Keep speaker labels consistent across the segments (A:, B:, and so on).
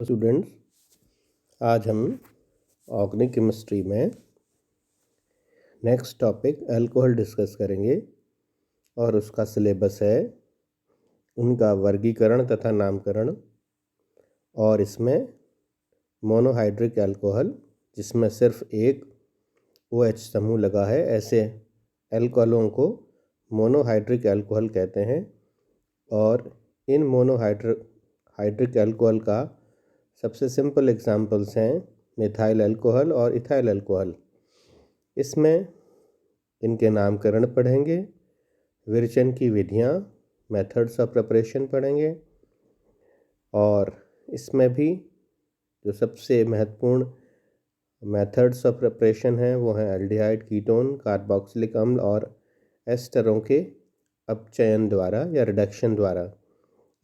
A: Students, आज हम organic chemistry में नेक्स्ट टॉपिक अल्कोहल डिस्कस करेंगे और उसका सिलेबस है उनका वर्गीकरण तथा नामकरण। और इसमें मोनोहाइड्रिक अल्कोहल जिसमें सिर्फ एक OH समूह लगा है, ऐसे अल्कोहलों को मोनोहाइड्रिक अल्कोहल कहते हैं। और इन मोनोहाइड्रिक अल्कोहल का सबसे सिंपल एग्जांपल्स हैं मिथाइल अल्कोहल और इथाइल अल्कोहल। इसमें इनके नामकरण पढ़ेंगे, विरचन की विधियाँ, मेथड्स ऑफ प्रिपरेशन पढ़ेंगे। और इसमें भी जो सबसे महत्वपूर्ण मेथड्स ऑफ प्रिपरेशन हैं वो हैं एल्डिहाइड, कीटोन, कार्बोक्सिलिक अम्ल और एस्टरों के अपचयन द्वारा या रिडक्शन द्वारा।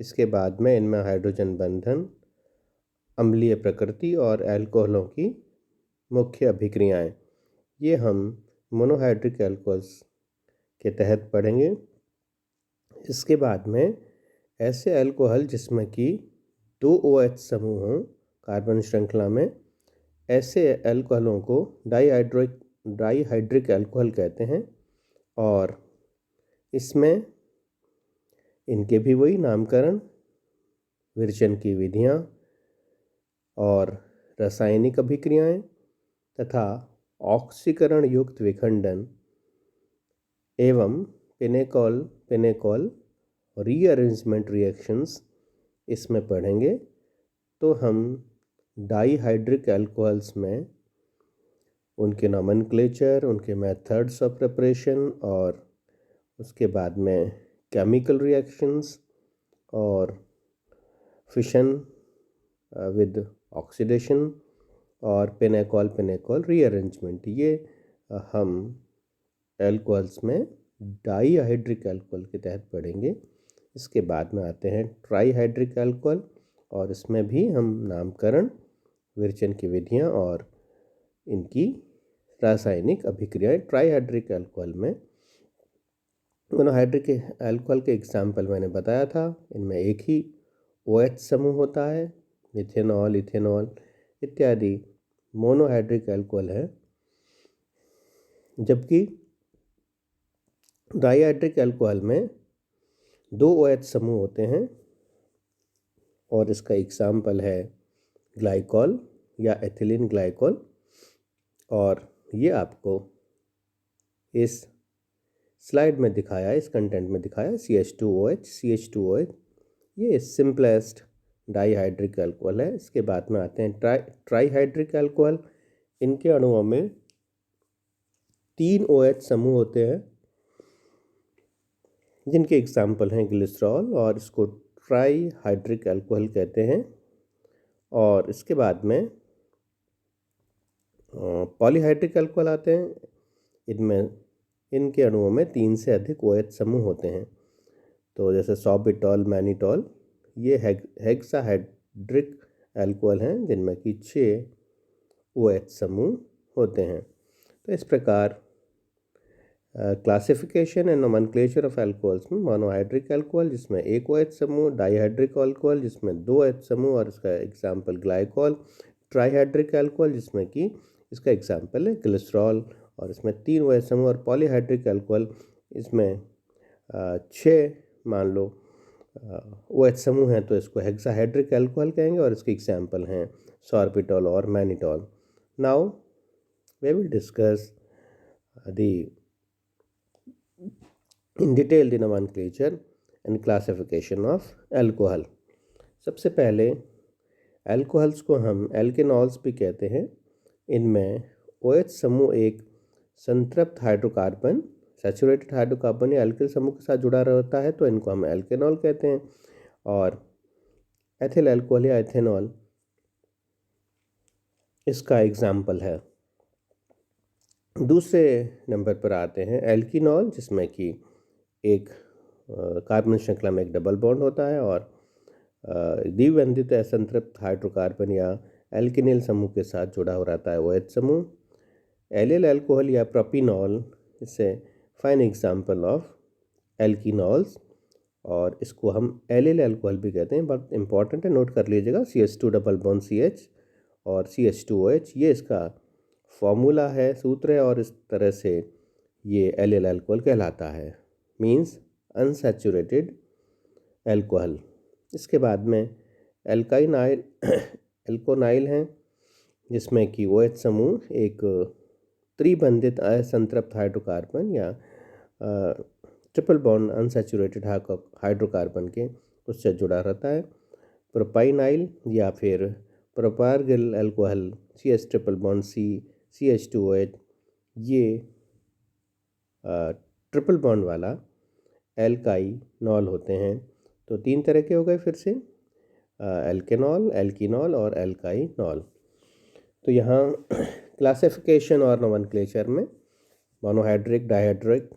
A: इसके बाद में इनमें हाइड्रोजन बंधन, अम्लीय प्रकृति और अल्कोहलों की मुख्य अभिक्रियाएं, ये हम मोनोहाइड्रिक अल्कोहल्स के तहत पढ़ेंगे। इसके बाद में ऐसे अल्कोहल जिसमें कि 2 OH समूह हों कार्बन श्रृंखला में, ऐसे अल्कोहलों को डाईहाइड्रिक अल्कोहल कहते हैं। और इसमें इनके भी वही नामकरण, विरचन की विधियाँ और रासायनिक अभिक्रियाएं तथा ऑक्सीकरण युक्त विखंडन एवं पिनेकॉल रीअरेंजमेंट रिएक्शंस इसमें पढ़ेंगे। तो हम डाईहाइड्रिक अल्कोहल्स में उनके नॉमेनक्लेचर, उनके मेथड्स ऑफ प्रिपरेशन और उसके बाद में केमिकल रिएक्शंस और फिशन विद ऑक्सीडेशन और पिनेकॉल रीअरेंजमेंट, ये हम अल्कोहल्स में डाईहाइड्रिक अल्कोहल के तहत पढ़ेंगे। इसके बाद में आते हैं ट्राईहाइड्रिक अल्कोहल और इसमें भी हम नामकरण, विरचन की विधियाँ और इनकी रासायनिक अभिक्रियाएं। ट्राईहाइड्रिक अल्कोहल में मोनोहाइड्रिक अल्कोहल के एग्जाम्पल मैंने बताया था, इनमें एक ही OH समूह होता है, मिथेनॉल, इथेनॉल इत्यादि मोनोहाइड्रिक अल्कोहल है। जबकि डाईहाइड्रिक अल्कोहल में 2 OH समूह होते हैं और इसका एग्जाम्पल है ग्लाइकॉल या एथिलीन ग्लाइकॉल। और ये आपको इस स्लाइड में दिखाया है, इस कंटेंट में दिखाया है CH2OH। ये सिंपलेस्ट डाईहाइड्रिक अल्कोहल है। इसके बाद में आते हैं ट्राईहाइड्रिक अल्कोहल। इनके अणुओं में 3 OH समूह होते हैं जिनके एग्जाम्पल हैं ग्लिसरॉल, और इसको ट्राईहाइड्रिक अल्कोहल कहते हैं। और इसके बाद में पॉलीहाइड्रिक अल्कोहल आते हैं। इनमें इनके अणुओं में 3 से अधिक OH समूह होते हैं। तो जैसे सॉर्बिटॉल, मैनिटॉल, ये हेक्साहाइड्रिक अल्कोहल हैं जिनमें कि 6 OH समूह होते हैं। तो इस प्रकार classification and nomenclature of alcohols में मोनोहाइड्रिक अल्कोहल जिसमें एक OH समूह, डाईहाइड्रिक अल्कोहल जिसमें 2 OH समूह और इसका एग्जाम्पल ग्लाइकॉल, ट्राईहाइड्रिक अल्कोहल जिसमें कि इसका एग्जाम्पल है ग्लिसरॉल और इसमें 3 OH समूह, और पॉलीहाइड्रिक अल्कोहल इसमें 6 मान लो OH समूह हैं तो इसको हेक्साहाइड्रिक अल्कोहल कहेंगे और इसके एग्जाम्पल हैं सॉर्बिटॉल और mannitol. Now we will discuss in detail the nomenclature and classification of alcohol। सबसे पहले अल्कोहल्स को हम एल्केनॉल्स भी कहते हैं। इनमें OH समूह एक संतृप्त हाइड्रोकार्बन, सैचुरेटेड हाइड्रोकार्बन या अल्किल समूह के साथ जुड़ा रहता है तो इनको हम एल्केनॉल कहते हैं। और एथिल अल्कोहल या एथेनॉल इसका एग्जाम्पल है। दूसरे नंबर पर आते हैं एल्कीनॉल, जिसमें कि एक कार्बन श्रृंखला में एक डबल बॉन्ड होता है और द्विबंधित असंतृप्त हाइड्रोकार्बन या एल्केनिल समूह के साथ जुड़ा हो रहता है OH समूह। एलिल अल्कोहल या प्रोपिनॉल, इससे फाइन एग्जाम्पल ऑफ एल्कीनॉल्स। और इसको हम एलिल अल्कोहल भी कहते हैं। बहुत इंपॉर्टेंट है, नोट कर लीजिएगा। CH2 डबल बॉन्ड CH और CH2OH, ये इसका फॉर्मूला है, सूत्र है, और इस तरह से ये एलिल अल्कोहल कहलाता है, मींस अनसैचुरेटेड अल्कोहल। इसके बाद में एल्काइनाइल एल्कोनाइल हैं, जिसमें कि OH समूह एक त्रिबंधित असंतृप्त हाइड्रोकार्बन या ट्रिपल बॉन्ड अनसैचुरेटेड हाइड्रोकार्बन के उससे जुड़ा रहता है। प्रोपाइनाइल या फिर propargyl alcohol CH triple bond C CH2OH, ये ट्रिपल बॉन्ड वाला एल्काइनॉल होते हैं। तो 3 तरह के हो गए फिर से, एल्केनॉल, एल्कीनॉल और एल्काइनॉल। तो यहाँ क्लासिफिकेशन और नोमेनक्लेचर में मोनोहाइड्रिक, डाइहाइड्रिक,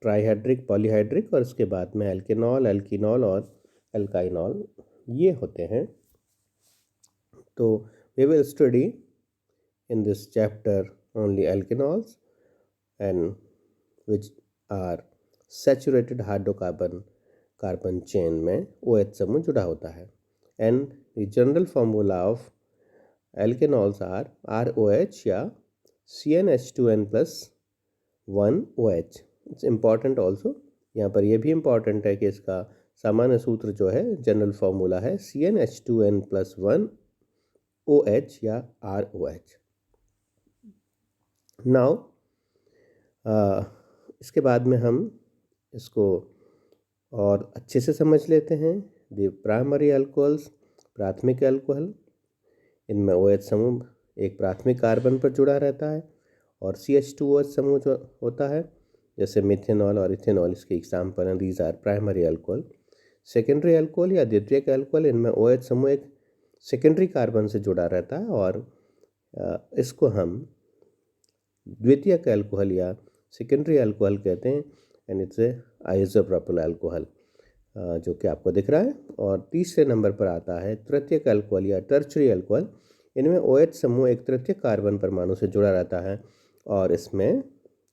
A: ट्राइहाइड्रिक, पॉलीहाइड्रिक, और उसके बाद में एल्केनॉल, एल्कीनॉल और एल्काइनॉल ये होते हैं। तो we will study in this chapter only alkanols and which are saturated hydrocarbon chain में OH समूह जुड़ा होता है। And the general formula of alkanols are ROH या CnH2n+1OH। इट्स इम्पॉर्टेंट ऑल्सो, यहाँ पर यह भी इम्पॉर्टेंट है कि इसका सामान्य सूत्र जो है, जनरल फॉर्मूला है CnH2n+1OH या ROH। नाउ इसके बाद में हम इसको और अच्छे से समझ लेते हैं। द प्राइमरी अल्कोहल्स, प्राथमिक अल्कोहल, इनमें OH समूह एक प्राथमिक कार्बन पर जुड़ा रहता है, और CH2OH समूह जो होता है, जैसे मिथेनॉल और इथेनॉल इसके एग्जाम्पल हैं। These are primary alcohol. Secondary alcohol या द्वितीयक अल्कोहल, इनमें OH समूह एक सेकेंडरी कार्बन से जुड़ा रहता है, और इसको हम द्वितीयक अल्कोहल या सेकेंडरी अल्कोहल कहते हैं। And it's a isopropyl alcohol, जो कि आपको दिख रहा है। और तीसरे नंबर पर आता है तृतीयक अल्कोहल या टर्शरी अल्कोहल। इनमें OH समूह एक तृतीयक कार्बन परमाणु से जुड़ा रहता है, और इसमें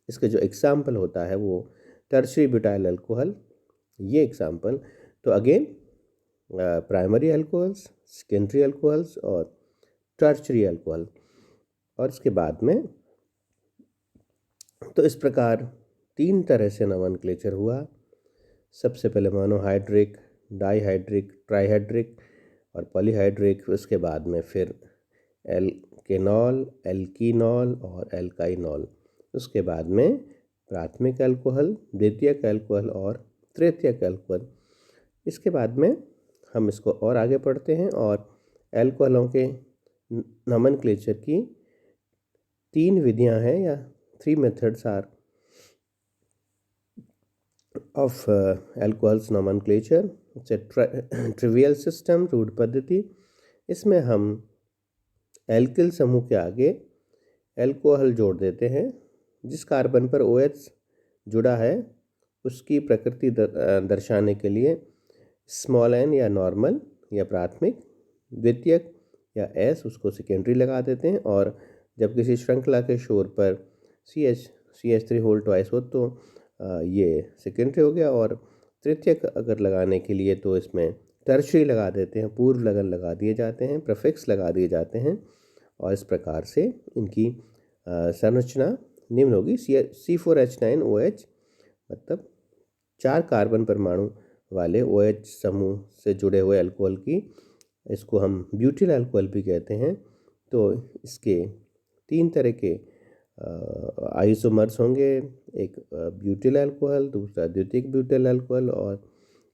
A: इसके जो एग्जाम्पल होता है वो टर्शरी ब्यूटाइल अल्कोहल, ये एग्जाम्पल। तो again primary alcohols, secondary alcohols और टर्शरी अल्कोहल। और इसके बाद में तो इस प्रकार 3 तरह से नोमेनक्लेचर हुआ। सबसे पहले मोनोहाइड्रिक, डाइहाइड्रिक, ट्राइहाइड्रिक और पॉलीहाइड्रिक। उसके बाद में फिर एल्केनॉल, एल्कीनॉल और एल्काइनॉल। उसके बाद में प्राथमिक अल्कोहल, द्वितीयक अल्कोहल और तृतीयक अल्कोहल। इसके बाद में हम इसको और आगे पढ़ते हैं, और अल्कोहलों के नोमेनक्लेचर की 3 विधियां हैं, या 3 methods are of alcohols nomenclature. It's a trivial system, रूढ़ पद्धति। इसमें हम एल्किल समूह के आगे अल्कोहल जोड़ देते हैं। जिस कार्बन पर OH जुड़ा है उसकी प्रकृति दर्शाने के लिए स्मॉल n या नॉर्मल या प्राथमिक, द्वितीयक या S उसको सेकेंडरी लगा देते हैं। और जब किसी श्रृंखला के शोर पर CH3 होल ट्वाइस हो तो ये सेकेंडरी हो गया। और तृतीयक अगर लगाने के लिए तो इसमें टर्शरी लगा देते हैं, पूर्व लगन लगा दिए जाते हैं, प्रीफिक्स लगा दिए जाते हैं। और इस प्रकार से इनकी संरचना निम्न होगी। C4H9OH, मतलब 4 कार्बन परमाणु वाले OH समूह से जुड़े हुए अल्कोहल की, इसको हम ब्यूटिल अल्कोहल भी कहते हैं। तो इसके 3 तरह के आइसोमर्स होंगे, एक ब्यूटिल अल्कोहल, दूसरा द्वितीयक ब्यूटिल अल्कोहल और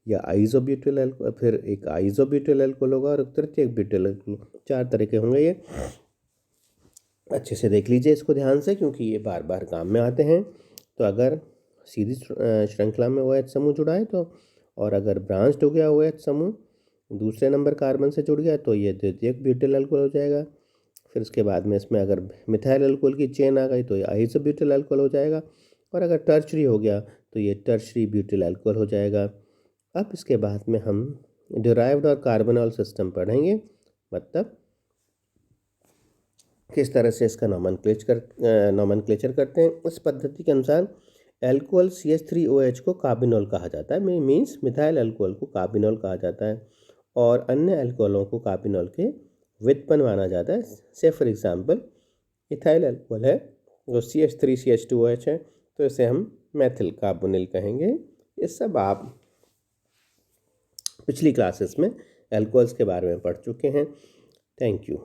A: या आइसोब्यूटिल अल्कोहल, फिर एक आइसोब्यूटिल अल्कोहल होगा और तृतीयक ब्यूटिल अल्कोहल। 4 तरह के होंगे। ये अच्छे से देख लीजिए इसको ध्यान से, क्योंकि ये बार बार काम में आते हैं। तो अगर सीधी श्रृंखला में OH समूह जुड़ा है तो, और अगर ब्रांच्ड हो गया OH समूह दूसरे नंबर कार्बन से जुड़ गया तो ये द्वितीयक ब्यूटिल अल्कोहल हो जाएगा। फिर उसके बाद में इसमें अगर मिथाइल अल्कोहल की चेन आ गई तो ये आइसोब्यूटिल अल्कोहल हो जाएगा। और अगर टर्शरी हो गया तो ये टर्शरी ब्यूटिल अल्कोहल हो जाएगा। अब इसके बाद में हम डिराइव्ड और कार्बोनॉल सिस्टम पढ़ेंगे, मतलब किस तरह से इसका नोमेनक्लेचर करते हैं। इस पद्धति के अनुसार एल्कोहल CH3OH को कार्बिनॉल कहा जाता है, मीन्स मिथाइल अल्कोहल को कार्बिनॉल कहा जाता है, और अन्य अल्कोहलों को कार्बिनॉल के व्युत्पन्न माना जाता है। से फॉर एग्जांपल इथाइल अल्कोहल है जो CH3CH2OH है, तो इसे हम मेथिल कार्बोनिल कहेंगे। ये सब आप पिछली क्लासेस में अल्कोहल्स के बारे में पढ़ चुके हैं। Thank you.